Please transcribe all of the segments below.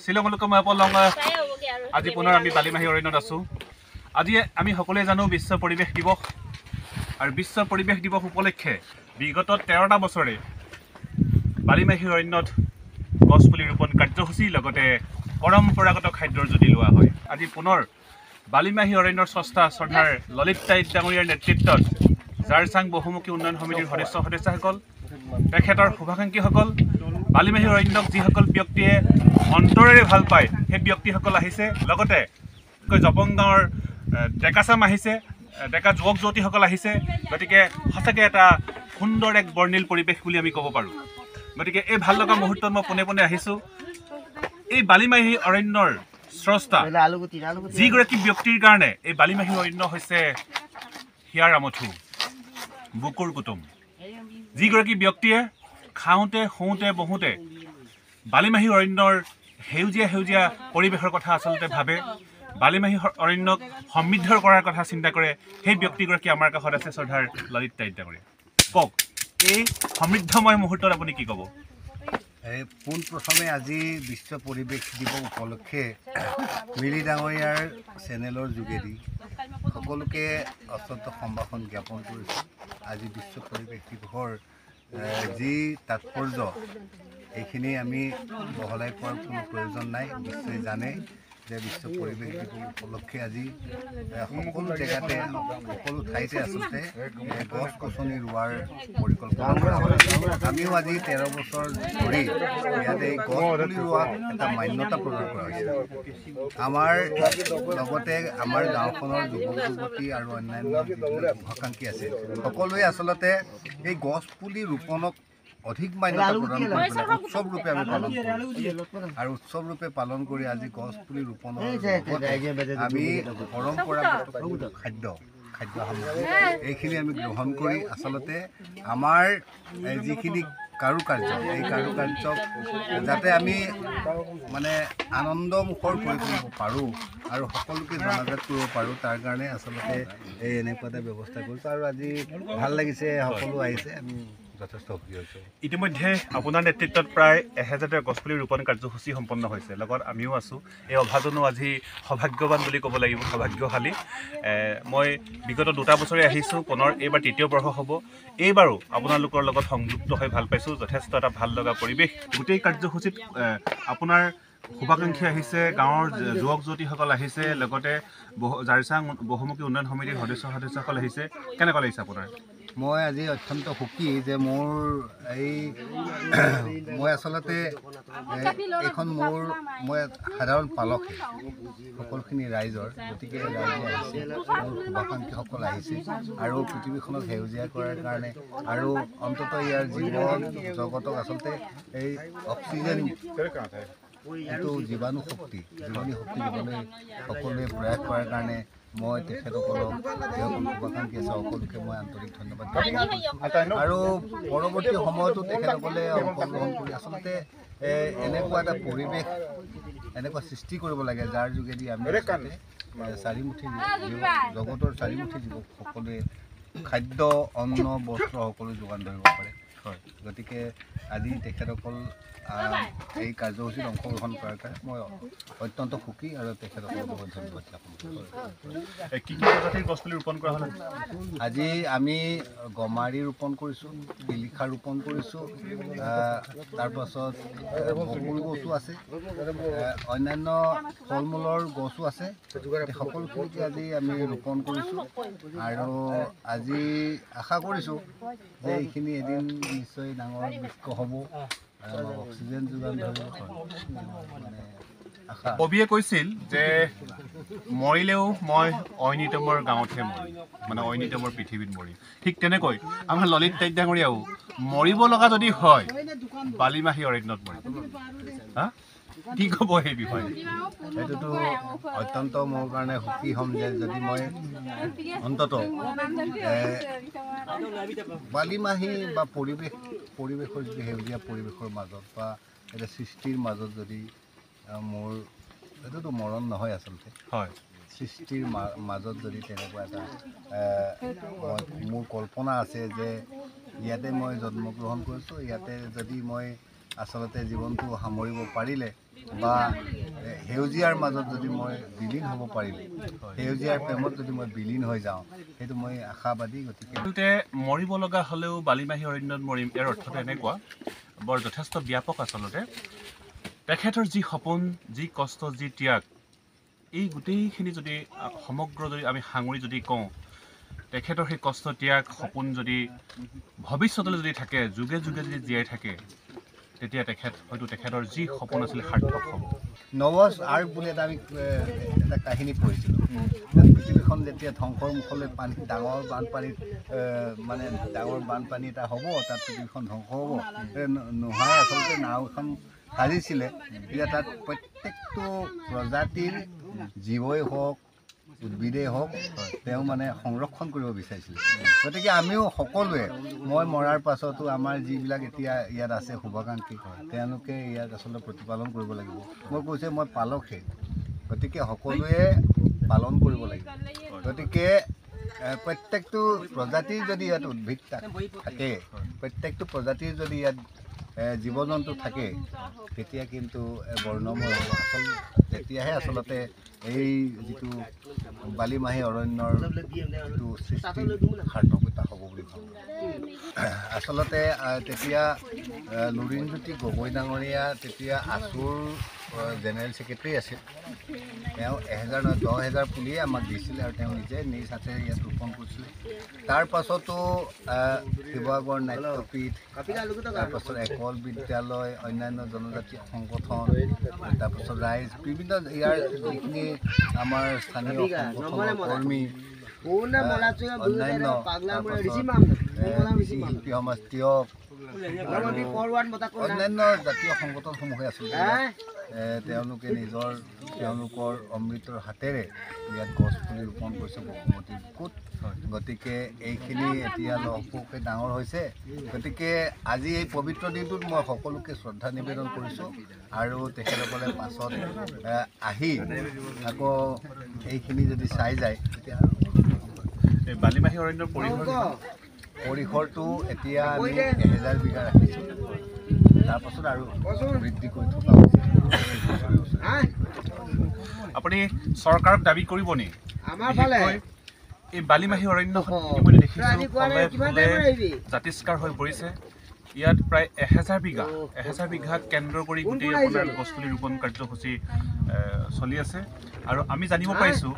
শ্বিলঙলৈকে মই পলং আজি পুনৰ আমি বালিমাহী অৰণ্যত আছোঁ। আজি আমি সকলোৱে জানো বিশ্ব পৰিৱেশ দিৱস আৰু বিশ্ব পৰিৱেশ দিৱস উপলক্ষে বিগত 13টা বছৰে বালিমাহী অৰণ্যত গছপুলি ৰোপণ কাৰ্যসূচীৰ লগতে পৰম্পৰাগত খাদ্যৰ জুতি লোৱা হয়। আজি পুনৰ বালিমাহী অৰণ্যৰ স্ৰষ্টা শ্ৰদ্ধাৰ ললিত টাইট ডাঙৰীয়াৰ নেতৃত্বত জাৰচাং বহুমুখী উন্নয়ন সমিতিৰ সদস্যসকল তেখেতৰ শুভাকাংক্ষীসকল বালিমাহী অৰণ্যক যিসকল ব্যক্তিয়ে অন্তৰেৰে ভাল পায় সেই ব্যক্তিসকল আহিছে। লগতে জপং গাঁৱৰ ডেকাচাম আহিছে, ডেকা যুৱক যুৱতীসকল আহিছে। গতিকে সঁচাকৈ এটা সুন্দৰ এক বৰ্ণিল পৰিৱেশ বুলি আমি ক'ব পাৰোঁ। গতিকে এই ভাল লগা মুহূৰ্তত মই পোনে পোনে আহিছোঁ। এই বালিমাহী অৰণ্যৰ স্ৰষ্টা যিগৰাকী ব্যক্তিৰ কাৰণে এই বালিমাহী অৰণ্য হৈছে হিয়াৰ আমঠু, বুকুৰ কুটুম। যিগৰাকী ব্যক্তিয়ে খাওঁতে শুওঁতে বহোঁতে বালিমাহী অৰণ্যৰ সেউজীয়া সেউজীয়া পৰিৱেশৰ কথা আচলতে ভাবে, বালিমাহী অৰণ্যক সমৃদ্ধ কৰাৰ কথা চিন্তা কৰে, সেই ব্যক্তিগৰাকী আমাৰ কাষত আছে শ্ৰদ্ধাৰ ললিত টাইট ডাঙৰীয়া। কওক, এই সমৃদ্ধময় মুহূৰ্তত আপুনি কি ক'ব? পোনপ্ৰথমে আজি বিশ্ব পৰিৱেশ দিৱস উপলক্ষে মিলি ডাঙৰীয়াৰ চেনেলৰ যোগেদি সকলোকে অত্যন্ত সম্ভাষণ জ্ঞাপন কৰিছোঁ। আজি বিশ্ব পৰিৱেশ দিৱসৰ যি তাৎপৰ্য এইখিনি আমি বহলাই কোৱাৰ কোনো প্ৰয়োজন নাই। বিশ্বই জানে যে বিশ্ব পৰিৱেশ দিৱস উপলক্ষে আজি সকলো জেগাতে সকলো ঠাইতে আচলতে গছ গছনি ৰোৱাৰ পৰিকল্পনা কৰা হয়। আমিও আজি 13 বছৰ ধৰি ইয়াতে গছ পুলি ৰোৱাক এটা মান্যতা প্ৰদান কৰা হৈছে। আমাৰ লগতে আমাৰ গাঁওখনৰ যুৱক যুৱতী আৰু অন্যান্য যিবিলাক শুভাকাংক্ষী আছে সকলোৱে আচলতে এই গছ পুলি ৰোপণক অধিক মান্যতা প্ৰদান কৰিবলৈ উৎসৱ ৰূপে আমি পালন কৰোঁ। আৰু উৎসৱ ৰূপে পালন কৰি আজি গছ পুলি ৰোপণৰ আমি পৰম্পৰাগত খাদ্য সামগ্ৰী এইখিনি আমি গ্ৰহণ কৰি আচলতে আমাৰ যিখিনি কাৰুকাৰ্য এই কাৰুকাৰ্যক যাতে আমি মানে আনন্দমুখৰ কৰি তুলিব পাৰোঁ আৰু সকলোকে জনাজাত কৰিব পাৰোঁ, তাৰ কাৰণে আচলতে এই এনেকুৱা এটা ব্যৱস্থা কৰিছোঁ। আৰু আজি ভাল লাগিছে, সকলো আহিছে, আমি যথেষ্ট সুখী হৈছোঁ। ইতিমধ্যে আপোনাৰ নেতৃত্বত প্ৰায় 1000 গছপুলি ৰোপণ কাৰ্যসূচী সম্পন্ন হৈছে, লগত আমিও আছোঁ। এই অভাজনো আজি সৌভাগ্যৱান বুলি ক'ব লাগিব, সৌভাগ্যশালী। মই বিগত 2টা বছৰে আহিছোঁ, পুনৰ এইবাৰ 3য় বৰ্ষ হ'ব। এইবাৰো আপোনালোকৰ লগত সংযুক্ত হৈ ভাল পাইছোঁ। যথেষ্ট এটা ভাল লগা পৰিৱেশ। গোটেই কাৰ্যসূচীত আপোনাৰ শুভাকাংক্ষী আহিছে, গাঁৱৰ যুৱক যুৱতীসকল আহিছে, লগতে জাৰচাং বহুমুখী উন্নয়ন সমিতিৰ সদস্যসকল আহিছে। কেনেকুৱা লাগিছে আপোনাৰ? মই আজি অত্যন্ত সুখী যে মই আচলতে এইখন মই সাধাৰণ পালকহে সকলোখিনি ৰাইজৰ। গতিকে ৰাইজে আহিছে, মোৰ শুভাকাংক্ষীসকল আহিছে আৰু পৃথিৱীখনক সেউজীয়া কৰাৰ কাৰণে আৰু অন্ততঃ ইয়াৰ জীৱন জগতক আচলতে এই অক্সিজেন এইটো জীৱাণু শক্তি দিবলৈ সকলোৱে প্ৰয়াস কৰাৰ কাৰণে মই তেখেতসকলক যিসকল শুভাকাংক্ষী আছে সকলোকে মই আন্তৰিক ধন্যবাদ জ্ঞাপন আৰু পৰৱৰ্তী সময়তো তেখেতসকলে অংশগ্ৰহণ কৰি আচলতে এনেকুৱা এটা পৰিৱেশ এনেকুৱা সৃষ্টি কৰিব লাগে যাৰ যোগেদি আমি চাৰিমুঠি জগতৰ চাৰিমুঠি যুৱক সকলোৱে খাদ্য অন্ন বস্ত্ৰ সকলো যোগান ধৰিব পাৰে। হয়, গতিকে আজি তেখেতসকল এই কাৰ্যসূচীত অংশগ্ৰহণ কৰাৰ কাৰণে মই অত্যন্ত সুখী আৰু তেখেতসকলক বহুত ধন্যবাদ জ্ঞাপন কৰিছোঁ। কি প্ৰজাতিৰ গছপুলি ৰোপণ কৰা হ'ল? আজি আমি গমাৰি ৰোপণ কৰিছোঁ, শিলিখা ৰোপণ কৰিছোঁ, তাৰপাছত বকুল গছো আছে, অন্যান্য ফল মূলৰ গছো আছে। সকলোখিনিকে আজি আমি ৰোপণ কৰিছোঁ আৰু আজি আশা কৰিছোঁ যে এইখিনি এদিন নিশ্চয় ডাঙৰ বৃক্ষ হ'ব, অক্সিজেন যোগান ধৰিব। কবিয়ে কৈছিল যে মৰিলেও মই ঐনিতমৰ গাঁৱতহে মৰিম, মানে ঐনিতমৰ পৃথিৱীত মৰিম। ঠিক তেনেকৈ আমাৰ ললিত টাইট ডাঙৰীয়াও মৰিব লগা যদি হয় বালিমাহী অৰণ্যত মৰিম। কি ক'ব সেই বিষয়ে? সেইটোতো অত্যন্ত মোৰ কাৰণে সুখী হ'ম যে যদি মই অন্ততঃ বালিমাহী বা পৰিৱেশৰ যদি সেউজীয়া পৰিৱেশৰ মাজত বা এটা সৃষ্টিৰ মাজত যদি মোৰ এইটোতো মৰণ নহয় আচলতে, হয়, সৃষ্টিৰ মাজত যদি তেনেকুৱা এটা মোৰ কল্পনা আছে যে ইয়াতে মই জন্মগ্ৰহণ কৰিছোঁ, ইয়াতে যদি মই আচলতে জীৱনটো সামৰিব পাৰিলে বা সেউজীয়াৰ মাজত যদি মই বিলীন হ'ব পাৰিলোঁ, সেউজীয়াৰ প্ৰেমত যদি মই বিলীন হৈ যাওঁ, সেইটো মই আশাবাদী। গতিকে মৰিব লগা হ'লেও বালিমাহী অৰণ্যত মৰিম, ইয়াৰ অৰ্থটো এনেকুৱা বৰ যথেষ্ট ব্যাপক। আচলতে তেখেতৰ যি সপোন, যি কষ্ট, যি ত্যাগ, এই গোটেইখিনি যদি সমগ্ৰ যদি আমি সাঙুৰি যদি কওঁ, তেখেতৰ সেই কষ্ট, ত্যাগ, সপোন যদি ভৱিষ্যতলৈ যদি থাকে, যুগে যুগে যদি জীয়াই থাকে, তেতিয়া হয়তো তেখেতৰ যি সপোন আছিলে সাৰ্থক হ'ব। নৱজ আৰ্ক বুলি আমি এটা কাহিনী পঢ়িছিলোঁ। পৃথিৱীখন যেতিয়া ধ্বংসৰ মুখলৈ ডাঙৰ বানপানী এটা হ'ব, তাত পৃথিৱীখন ধ্বংস হ'ব, নোহাই আচলতে নাও এখন সাজিছিলে। এতিয়া তাত প্ৰত্যেকটো প্ৰজাতিৰ জীৱই হওক, উদ্ভিদেই হওক, তেওঁ মানে সংৰক্ষণ কৰিব বিচাৰিছিলে। গতিকে আমিও সকলোৱে, মই মৰাৰ পাছতো আমাৰ যিবিলাক এতিয়া ইয়াত আছে শুভাকাংক্ষী, তেওঁলোকে ইয়াক আচলতে প্ৰতিপালন কৰিব লাগিব। মই কৈছোঁ মই পালকহে, গতিকে সকলোৱে পালন কৰিব লাগিব। গতিকে প্ৰত্যেকটো প্ৰজাতিৰ যদি ইয়াত উদ্ভিদ থাকে, প্ৰত্যেকটো প্ৰজাতিৰ যদি ইয়াত জীৱ জন্তু থাকে, তেতিয়া কিন্তু বৰ্ণময় হ'ব। তেতিয়াহে আচলতে এই যিটো বালিমাহী অৰণ্যৰ যিটো সৃষ্টি সাৰ্থকতা হ'ব বুলি ভাবোঁ। আচলতে তেতিয়া লুৰিণজ্যোতি গগৈ ডাঙৰীয়া তেতিয়া আছুৰ জেনেৰেল ছেক্ৰেটাৰী আছিল। তেওঁ 10,000 পুলিয়ে আমাক দিছিলে আৰু তেওঁ নিজে নিজ হাতেৰে ইয়াত ৰোপণ কৰিছিলে। তাৰ পাছতো শিৱসাগৰ নাট্যপীঠ, তাৰপাছত একল বিদ্যালয়, অন্যান্য জনজাতীয় সংগঠন, তাৰপাছত ৰাইজ, বিভিন্ন ইয়াৰ যিখিনি আমাৰ স্থানীয় সংগঠনৰ কৰ্মী, অন্যান্য শিল্পী সমাজ, তিয়ক, অন্যান্য জাতীয় সংগঠনসমূহে আচলতে তেওঁলোকে তেওঁলোকৰ অমৃতৰ হাতেৰে ইয়াত গছ পুলি ৰোপণ কৰিছে বসুমতী বুকুত। গতিকে এইখিনি এতিয়া লহপহকৈ ডাঙৰ হৈছে। গতিকে আজি এই পবিত্ৰ দিনটোত মই সকলোকে শ্ৰদ্ধা নিবেদন কৰিছোঁ আৰু তেখেতসকলে পাছত আহি আকৌ এইখিনি যদি চাই যায়, তেতিয়া এই বালিমাহী অৰণ্যৰ পৰিসৰটো এতিয়া আমি 1000 বিঘা ৰাখিছোঁ। তাৰপাছত আৰু বৃদ্ধি কৰি থকা হৈছে। আপুনি চৰকাৰক দাবী কৰিব নি? এই বালিমাহী অৰণ্যখন ইতিমধ্যে দেখিছোঁ জাতিষ্কাৰ হৈ পৰিছে। ইয়াত প্ৰায় 1000 বিঘা কেন্দ্ৰ কৰি গোটেই আপোনাৰ গছপুলি ৰোপণ কাৰ্যসূচী চলি আছে। আৰু আমি জানিব পাৰিছোঁ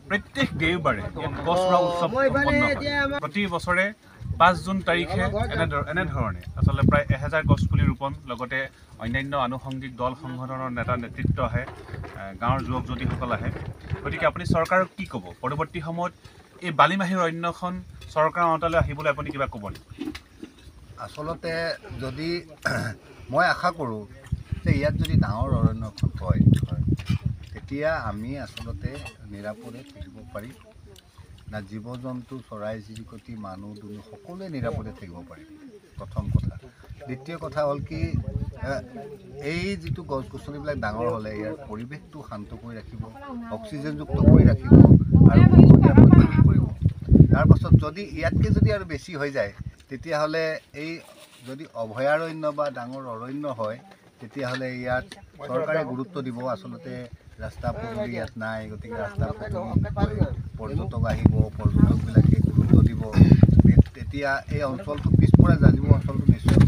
প্ৰত্যেক দেওবাৰে ইয়াত গছ ৰোৱা উৎসৱ সম্পন্ন হয়। প্ৰতি বছৰে 5 জুন তাৰিখে এনেধৰণে আচলতে প্ৰায় 1000 গছপুলি ৰোপণ, লগতে অন্যান্য আনুষংগিক দল সংগঠনৰ নেতা নেতৃত্ব আহে, গাঁৱৰ যুৱক যুৱতীসকল আহে। গতিকে আপুনি চৰকাৰক কি ক'ব? পৰৱৰ্তী সময়ত এই বালিমাহী অৰণ্যখন চৰকাৰৰ আওতালৈ আহিবলৈ আপুনি কিবা ক'ব নেকি? আচলতে যদি মই আশা কৰোঁ যে ইয়াত যদি ডাঙৰ অৰণ্যখন হয়, তেতিয়া আমি আচলতে নিৰাপদে থাকিব পাৰিম। না জীৱ জন্তু, চৰাই চিৰিকটি, মানুহ দুনুহ সকলোৱে নিৰাপদে থাকিব পাৰিম, প্ৰথম কথা। দ্বিতীয় কথা হ'ল কি, এই যিটো গছ গছনিবিলাক ডাঙৰ হ'লে ইয়াৰ পৰিৱেশটো শান্ত কৰি ৰাখিব, অক্সিজেনযুক্ত কৰি ৰাখিব আৰু প্ৰতিৰোধ কৰিব। তাৰপাছত যদি ইয়াতকৈ যদি আৰু বেছি হৈ যায়, তেতিয়াহ'লে এই যদি অভয়াৰণ্য বা ডাঙৰ অৰণ্য হয়, তেতিয়াহ'লে ইয়াত চৰকাৰে গুৰুত্ব দিব। আচলতে ৰাস্তা পদূলি ইয়াত নাই, গতিকে ৰাস্তা পদূলি পৰ্যটক আহিব, পৰ্যটকবিলাকে গুৰুত্ব দিব, তেতিয়া এই অঞ্চলটো পিছপৰা যাব, অঞ্চলটো নিশ্চয়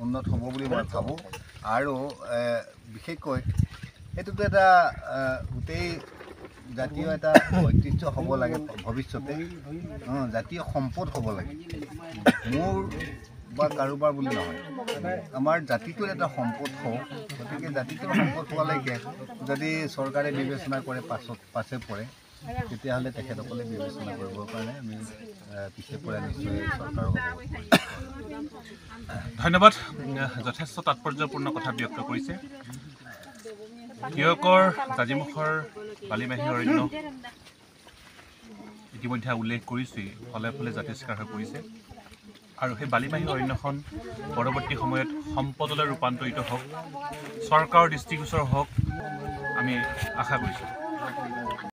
উন্নত হ'ব বুলি মই ভাবোঁ। আৰু বিশেষকৈ এইটোতো এটা গোটেই জাতীয় এটা ঐতিহ্য হ'ব লাগে, ভৱিষ্যতে জাতীয় সম্পদ হ'ব লাগে। মোৰ বা কাৰোবাৰ বুলি নহয়, আমাৰ জাতিটোৰ এটা সম্পদ হওক। গতিকে জাতিটোৰ সম্পদ হোৱালৈকে যদি চৰকাৰে বিবেচনা কৰে পাছে পৰে, তেতিয়াহ'লে তেখেতসকলে বিবেচনা কৰিবৰ কাৰণে আমি পিছে পৰে নিশ্চয় চৰকাৰক। ধন্যবাদ। যথেষ্ট তাৎপৰ্যপূৰ্ণ কথা ব্যক্ত কৰিছে। তিয়কৰ জাজিমুখৰ বালিমাহী অৰণ্য ইতিমধ্যে উল্লেখ কৰিছোঁৱেই, ফলে ফলে জাতিষ্কাৰ হৈ পৰিছে। আৰু সেই বালিমাহী অৰণ্যখন পৰৱৰ্তী সময়ত সম্পদলৈ ৰূপান্তৰিত হওক, চৰকাৰৰ দৃষ্টিগোচৰ হওক, আমি আশা কৰিছোঁ।